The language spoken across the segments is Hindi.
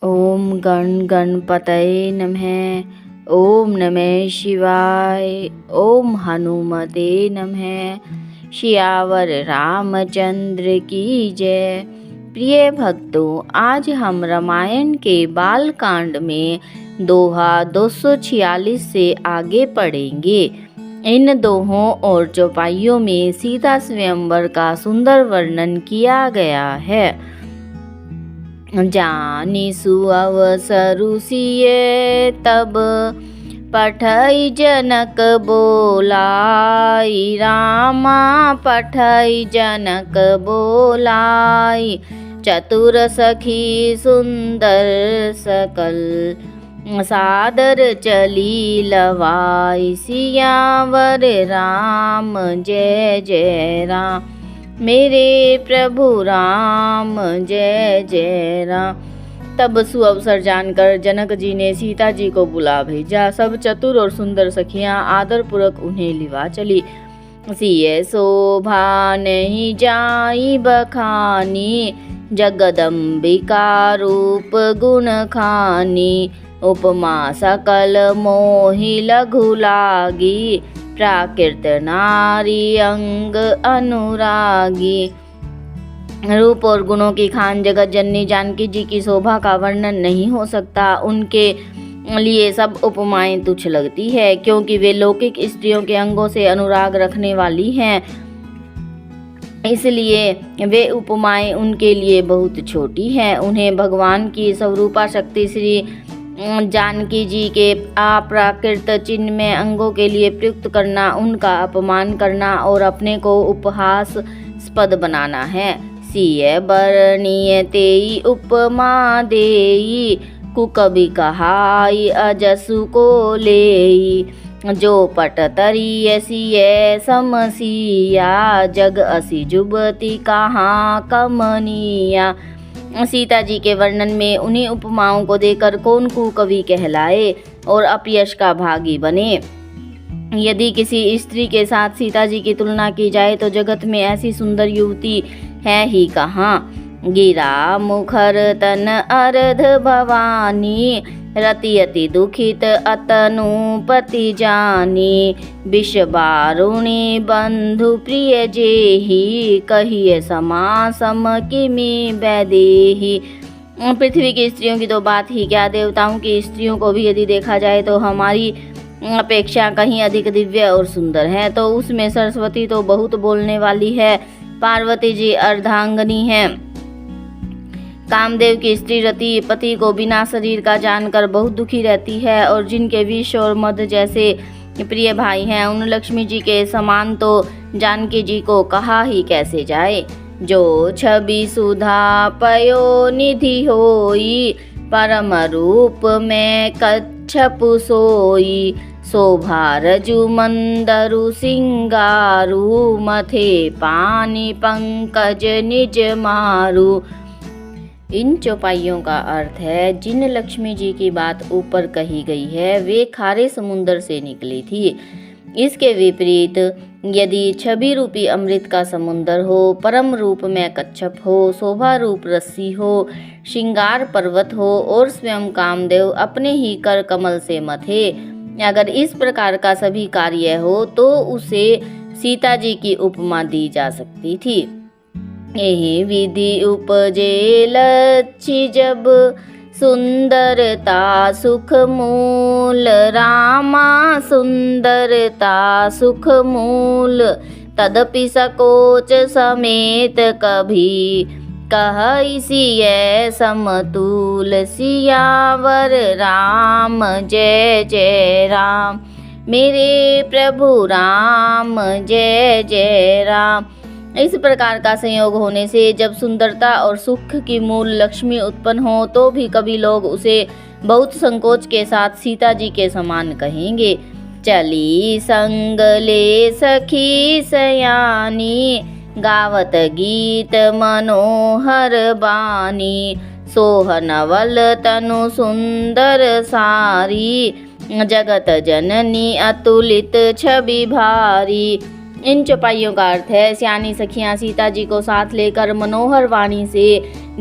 ओम गण गणपतये नमः। ओम नमः शिवाय। ओम हनुमते नमः। सियावर रामचंद्र की जय। प्रिय भक्तों, आज हम रामायण के बालकांड में दोहा 246 से आगे पढ़ेंगे। इन दोहों और चौपाइयों में सीता स्वयंवर का सुंदर वर्णन किया गया है। जानी सुअवसरु सिए तब पठई जनक बोलाई, रामा पठई जनक बोलाई। चतुर सखी सुंदर सकल सादर चली लवाई, सियावर राम जय जय राम। मेरे प्रभु राम जय जय राम। तब सुअवसर जानकर जनक जी ने सीता जी को बुला भेजा। सब चतुर और सुंदर सखियां आदर पूर्वक उन्हें लिवा चली। सिए शोभा नहीं जाई बखानी, जगदम्बिका रूप गुण खानी। उपमा सकल मोहि लघु लागी, प्राकृत नारी अंग अनुरागी। रूप और गुणों की खान जगत जननी जानकी जी की शोभा का वर्णन नहीं हो सकता। उनके लिए सब उपमाएं तुच्छ लगती है, क्योंकि वे लौकिक स्त्रियों के अंगों से अनुराग रखने वाली हैं। इसलिए वे उपमाएं उनके लिए बहुत छोटी हैं। उन्हें भगवान की स्वरूपा शक्ति श्री जानकी जी के अप्राकृत चिन्मय अंगों के लिए प्रयुक्त करना, उनका अपमान करना और अपने को उपहासास्पद बनाना है। सिय बरनीय तेई उपमा देई, कुकवि कहाई अजसु को लेई। जो पट तरिय सिय समसिया, जग असी जुबती कहाँ कमनिया। सीता जी के वर्णन में उन्हीं उपमाओं को देकर कौन कुकवि कहलाए और अपयश का भागी बने। यदि किसी स्त्री के साथ सीता जी की तुलना की जाए तो जगत में ऐसी सुंदर युवती है ही कहाँ। गिरा मुखर तन अर्ध भवानी, रति अति दुखित अतनु पति जानी। विष बारुणी बंधु प्रिय जेहि, कहिए समा सम किमि वैदेही। पृथ्वी की स्त्रियों की तो बात ही क्या, देवताओं की स्त्रियों को भी यदि देखा जाए तो हमारी अपेक्षा कहीं अधिक दिव्य और सुंदर है। तो उसमें सरस्वती तो बहुत बोलने वाली है। पार्वती जी अर्धांगनी है। कामदेव की स्त्री रति पति को बिना शरीर का जानकर बहुत दुखी रहती है, और जिनके विष और मद जैसे प्रिय भाई हैं, उन लक्ष्मी जी के समान तो जानकी जी को कहा ही कैसे जाए। जो छवि सुधा पयो निधि होई, परम रूप में कच्छप सोई। शोभा रजु मंदरु सिंगारू, मथे पानी पंकज निज मारू। इन चौपाइयों का अर्थ है, जिन लक्ष्मी जी की बात ऊपर कही गई है वे खारे समुद्र से निकली थी। इसके विपरीत यदि छवि रूपी अमृत का समुद्र हो, परम रूप में कच्छप हो, शोभा रूप रस्सी हो, श्रृंगार पर्वत हो और स्वयं कामदेव अपने ही कर कमल से मथे, अगर इस प्रकार का सभी कार्य हो तो उसे सीता जी की उपमा दी जा सकती थी। यही विधि उपजे लच्छी जब, सुंदरता सुख मूल। रामा सुंदरता सुख मूल, तदपि सकोच समेत कभी। कहई सिय समतुल, सियावर राम जय जय राम। मेरे प्रभु राम जय जय राम। इस प्रकार का संयोग होने से जब सुंदरता और सुख की मूल लक्ष्मी उत्पन्न हो तो भी कभी लोग उसे बहुत संकोच के साथ सीता जी के समान कहेंगे। चली संग ले सखी सयानी, गावत गीत मनोहर बानी। सोहनवल तनु सुंदर सारी, जगत जननी अतुलित छवि भारी। इन चौपाइयों का अर्थ है सियानी सखियां सीता जी को साथ लेकर मनोहर वाणी से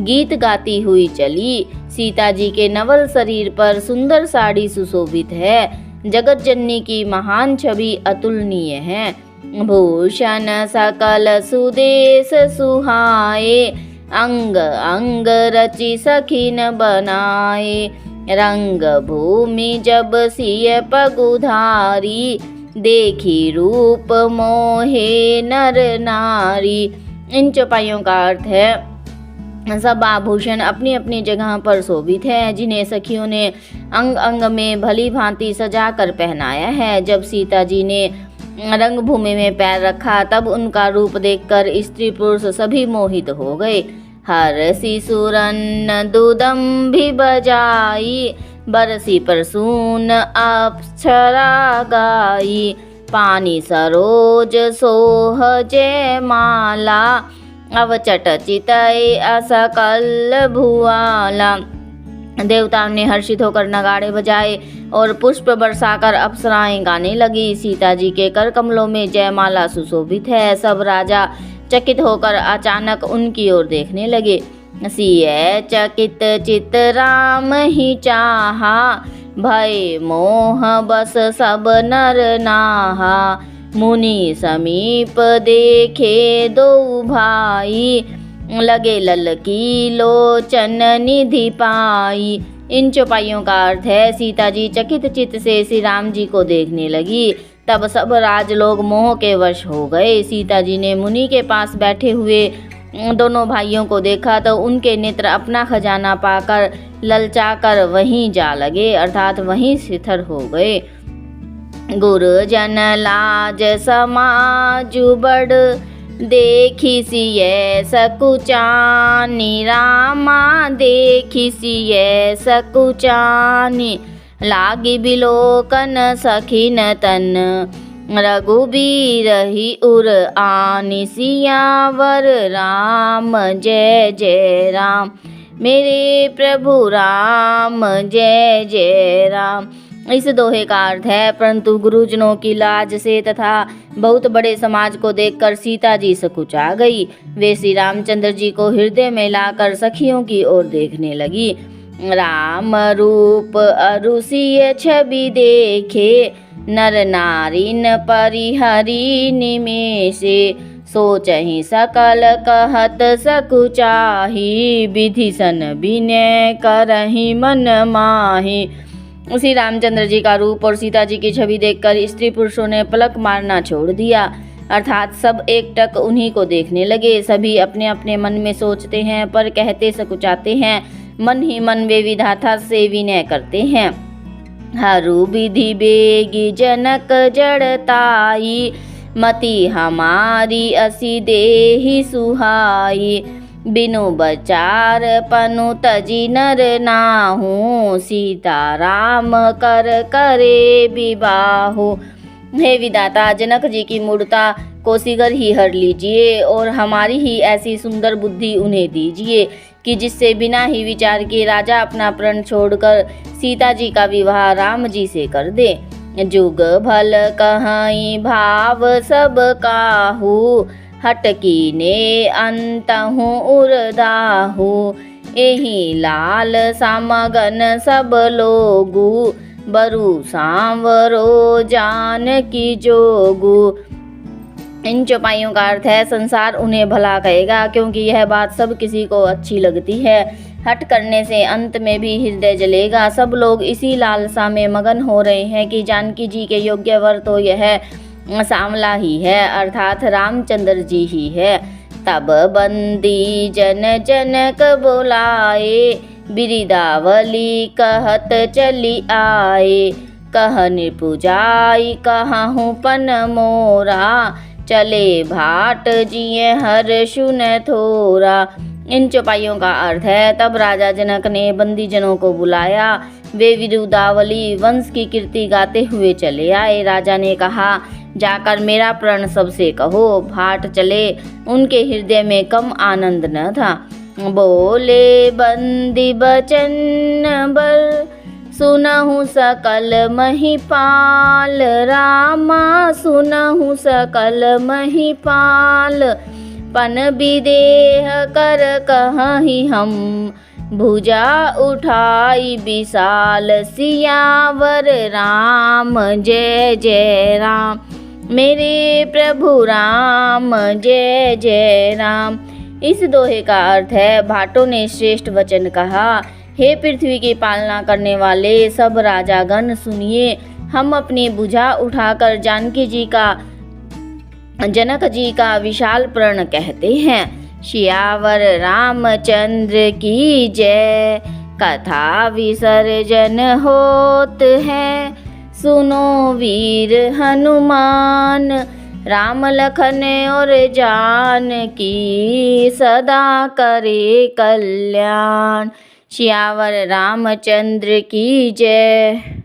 गीत गाती हुई चली। सीता जी के नवल शरीर पर सुंदर साड़ी सुशोभित है। जगत जननी की महान छवि अतुलनीय है। भूषण सकल सुदेश सुहाए, अंग अंग रचि सखिन बनाए। रंग भूमि जब सिय पगुधारी, देखी रूप मोहे नर नारी। इन चौपाइयों का अर्थ है सब आभूषण अपनी अपनी जगह पर शोभित है, जिन्हें सखियों ने अंग अंग में भली भांति सजा कर पहनाया है। जब सीता जी ने रंगभूमि में पैर रखा तब उनका रूप देखकर स्त्री पुरुष सभी मोहित हो गए। हरसी सुरन दुदम्भि बजाई, बरसी परसून अप्सरा गाई। पानी सरोज सोह जय माला, अवचट चितई असकल भुआला। देवताओं ने हर्षित होकर नगाड़े बजाए और पुष्प बरसाकर अप्सराएं गाने लगी। सीता जी के कर कमलों में जयमाला सुशोभित है। सब राजा चकित होकर अचानक उनकी ओर देखने लगे। सिय चकित चित राम ही चाहा, भय मोह बस सब नर नाहा। मुनि समीप देखे दो भाई, लगे ललकी लोचन निधि पाई। इन चौपाइयों का अर्थ है सीता जी चकित चित्त से श्री राम जी को देखने लगी। तब सब राजलोग मोह के वश हो गए। सीता जी ने मुनि के पास बैठे हुए दोनों भाइयों को देखा तो उनके नेत्र अपना खजाना पाकर ललचाकर वहीं जा लगे, अर्थात वहीं शिथिर हो गए। गुरुजन लाज समाजु बड़, देखी सिय सकुचानी। रामा देखी सिय सकुचानी, लागी बिलोकन सखिन तन। रघुबीर ही उर आनी, सियावर राम जय जय राम। मेरे प्रभु राम जय जय राम। इस दोहे का अर्थ है परंतु गुरुजनों की लाज से तथा बहुत बड़े समाज को देखकर सीता जी सकुचा गई। वे श्री रामचंद्र जी को हृदय में लाकर सखियों की ओर देखने लगी। राम रूप अरुषिय छवि देखे, नर नारिन परिहरि निमेषे। सोचहि सकल कहत सकुचाही, विधि सन विनय करहि मन माही। उसी रामचंद्र जी का रूप और सीता जी की छवि देखकर स्त्री पुरुषों ने पलक मारना छोड़ दिया, अर्थात सब एकटक उन्हीं को देखने लगे। सभी अपने अपने मन में सोचते हैं पर कहते सकुचाते हैं। मन ही मन वे विधाता से विनय करते हैं। हरु विधि बेगी जनक जड़ताई, मति हमारी असी देहि सुहाई। बिनु बचार पनु तजी नर नाहू, सीता राम कर करे विबाहु। हे विधाता, जनक जी की मूर्ता को शीघ्र ही हर लीजिए और हमारी ही ऐसी सुंदर बुद्धि उन्हें दीजिए कि जिससे बिना ही विचार के राजा अपना प्रण छोड़कर सीता जी का विवाह राम जी से कर दे। जुग भल कहीं भाव सब काहू, हटकी ने अंतहु उर्दाहु। एही लाल सामगन सब लोगू, बरु सांवरो जान की जोगू। इन चौपाइयों का अर्थ है संसार उन्हें भला कहेगा क्योंकि यह बात सब किसी को अच्छी लगती है। हट करने से अंत में भी हृदय जलेगा। सब लोग इसी लालसा में मगन हो रहे हैं कि जानकी जी के योग्य वर तो यह सांवला ही है, अर्थात रामचंद्र जी ही है। तब बंदी जन जनक बोलाए, बिरिदावली कहत चली आए। कह निपुजाई कहूँ पन मोरा, चले भाट जिये हर सुन थोरा। इन चौपाइयों का अर्थ है तब राजा जनक ने बंदी जनों को बुलाया। वे विरुदावली वंश की कीर्ति गाते हुए चले आए। राजा ने कहा, जाकर मेरा प्रण सबसे कहो। भाट चले, उनके हृदय में कम आनंद न था। बोले बंदी बचन बर, सुनहु सकल महिपाल रामा सुनहु सकल महिपाल पन विदेह कर कहि हम भुजा उठाई विशाल सियावर राम जय जय राम मेरे प्रभु राम जय जय राम। इस दोहे का अर्थ है, भाटों ने श्रेष्ठ वचन कहा, हे पृथ्वी की पालना करने वाले सब राजागण सुनिए, हम अपनी भुजा उठाकर जनक जी का विशाल प्रण कहते हैं। सियावर रामचंद्र की जय, कथा विसर्जन होत है, सुनो वीर हनुमान, राम लखन और जान की सदा करे कल्याण। सियावर रामचंद्र की जय।